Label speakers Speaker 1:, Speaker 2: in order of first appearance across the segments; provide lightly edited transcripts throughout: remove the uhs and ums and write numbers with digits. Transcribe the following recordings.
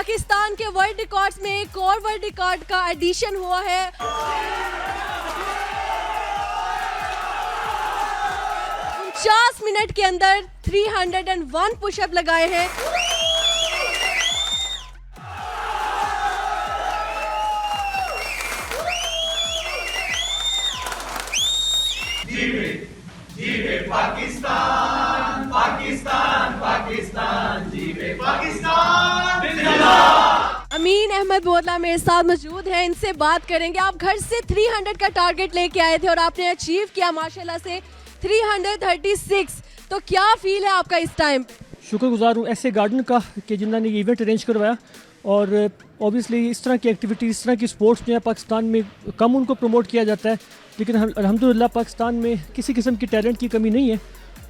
Speaker 1: पाकिस्तान के world records में एक और वर्ल्ड रिकॉर्ड का एडिशन हुआ है। 50 मिनट के अंदर 301 पुशअप लगाए हैं।
Speaker 2: जीवे पाकिस्तान, पाकिस्तान, पाकिस्तान, जीवे पाकिस्तान जिंदाबाद।
Speaker 1: अमीन अहमद बोदला मेरे साथ मौजूद हैं, इनसे बात करेंगे। आप घर से 300 का टारगेट लेके आए थे और आपने अचीव किया माशाल्लाह से 336। तो क्या फील है आपका इस टाइम?
Speaker 3: शुक्रगुजार हूँ ऐसे गार्डन का कि जिन्होंने ये इवेंट अरेंज करवाया। और ऑब्वियसली इस तरह की एक्टिविटीज़, इस तरह की स्पोर्ट्स जो है पाकिस्तान में कम उनको प्रमोट किया जाता है, लेकिन अल्हम्दुलिल्लाह पाकिस्तान में किसी किस्म की टैलेंट की कमी नहीं है।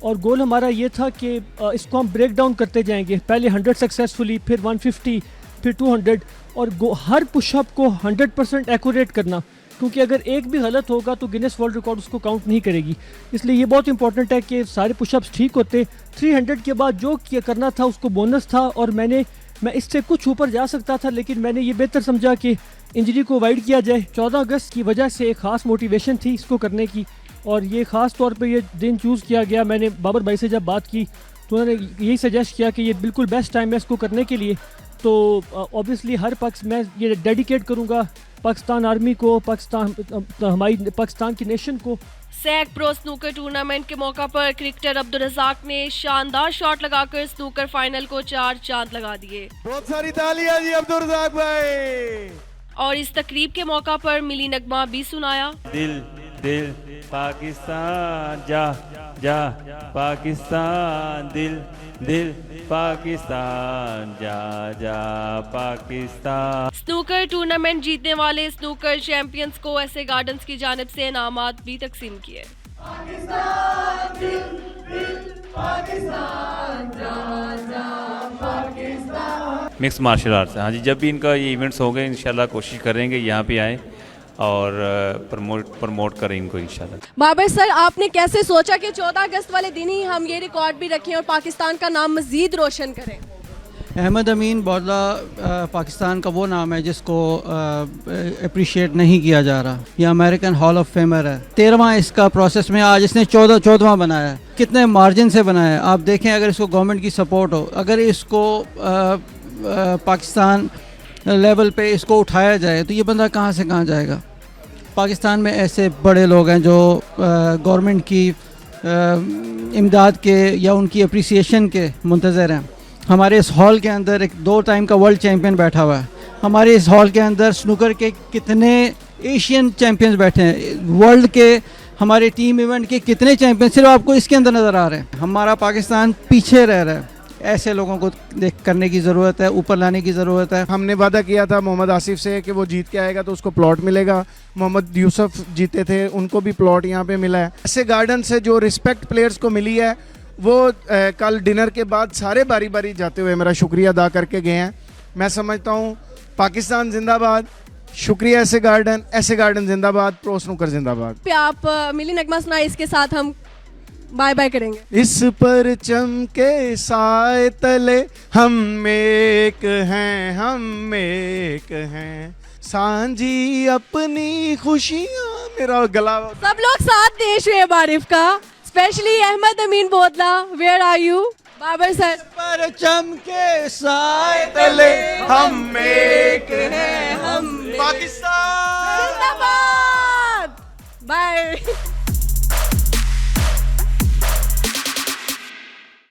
Speaker 3: और गोल हमारा ये था कि इसको हम ब्रेक डाउन करते जाएंगे, पहले 100 सक्सेसफुली, फिर 150, फिर 200, और हर पुशअप को 100% एक्यूरेट करना, क्योंकि अगर एक भी गलत होगा तो गिनेस वर्ल्ड रिकॉर्ड उसको काउंट नहीं करेगी। इसलिए ये बहुत इंपॉर्टेंट है कि सारे पुशअप्स ठीक होते। 300 के बाद जो करना था उसको बोनस था, और मैं इससे कुछ ऊपर जा सकता था, लेकिन मैंने ये बेहतर समझा कि इंजरी को अवॉइड किया जाए। 14 अगस्त की वजह से एक ख़ास मोटिवेशन थी इसको करने की, और ये ख़ास तौर पे ये दिन चूज़ किया गया। मैंने बाबर भाई से जब बात की तो उन्होंने यही सजेस्ट किया कि ये बिल्कुल बेस्ट टाइम है इसको करने के लिए। तो ऑब्वियसली हर पक्ष मैं ये डेडिकेट करूँगा पाकिस्तान आर्मी को, हमारी पाकिस्तान की नेशन को।
Speaker 1: सैक प्रो स्नूकर टूर्नामेंट के मौका पर क्रिकेटर अब्दुल रज़ाक ने शानदार शॉट लगाकर स्नूकर फाइनल को 4 चांद लगा दिए।
Speaker 2: बहुत सारी तालियां जी अब्दुल रज़ाक भाई।
Speaker 1: और इस तकरीब के मौका पर मिली नगमा भी सुनाया।
Speaker 4: दिल दिल पाकिस्तान जा जा पाकिस्तान, दिल दिल पाकिस्तान जा जा पाकिस्तान।
Speaker 1: स्नूकर टूर्नामेंट जीतने वाले स्नूकर चैंपियंस को ऐसे गार्डन्स की जानिब से इनामात भी तकसीम किए।
Speaker 2: पाकिस्तान दिल दिल पाकिस्तान जा जा पाकिस्तान।
Speaker 4: मिक्स मार्शल आर्ट्स, हाँ जी। जब भी इनका ये इवेंट्स होंगे इंशाल्लाह कोशिश करेंगे यहाँ पे आए और प्रमोट करें इनको इंशाल्लाह।
Speaker 1: बाबर सर, आपने कैसे सोचा कि 14 अगस्त वाले दिन ही हम ये रिकॉर्ड भी रखें और पाकिस्तान का नाम मजीद रोशन करें?
Speaker 5: अहमद अमीन बोदला पाकिस्तान का वो नाम है जिसको अप्रिशिएट नहीं किया जा रहा। ये अमेरिकन हॉल ऑफ फेमर है, 13वां इसका प्रोसेस में, आज इसने 14वां बनाया है। कितने मार्जिन से बनाया है आप देखें। अगर इसको गवर्नमेंट की सपोर्ट हो, अगर इसको पाकिस्तान लेवल पे इसको उठाया जाए तो ये बंदा कहाँ से कहाँ जाएगा। पाकिस्तान में ऐसे बड़े लोग हैं जो गवर्नमेंट की इमदाद के या उनकी अप्रिसिएशन के मुंतज़र हैं। हमारे इस हॉल के अंदर एक 2 टाइम का वर्ल्ड चैम्पियन बैठा हुआ है। हमारे इस हॉल के अंदर स्नूकर के कितने एशियन चैम्पियंस बैठे हैं, वर्ल्ड के हमारे टीम इवेंट के कितने चैम्पियन सिर्फ आपको इसके अंदर नज़र आ रहे हैं। हमारा पाकिस्तान पीछे रह रहा है। ऐसे लोगों को करने की ज़रूरत है, ऊपर लाने की ज़रूरत है।
Speaker 6: हमने वादा किया था मोहम्मद आसिफ से कि वो जीत के आएगा तो उसको प्लॉट मिलेगा। मोहम्मद यूसुफ जीते थे, उनको भी प्लॉट यहाँ पे मिला है। ऐसे गार्डन से जो रिस्पेक्ट प्लेयर्स को मिली है वो कल डिनर के बाद सारे बारी बारी जाते हुए मेरा शुक्रिया अदा करके गए हैं। मैं समझता हूँ पाकिस्तान जिंदाबाद, शुक्रिया ऐसे गार्डन जिंदाबाद, प्रो स्नूकर जिंदाबाद।
Speaker 1: पे आप मिली नगमा सुनाए, इसके साथ हम बाय बाय करेंगे।
Speaker 6: इस पर चमके साए तले हम एक हैं, हम एक हैं, सांझी अपनी खुशियाँ। मेरा गला
Speaker 1: सब लोग साथ दें शुएब आरिफ का, specially Ahmed Amin Bodla. Where are you Babar sir?
Speaker 5: पर चमके साए
Speaker 6: तले हम एक हैं, हम पाकिस्तान
Speaker 1: जिंदाबाद। बाय।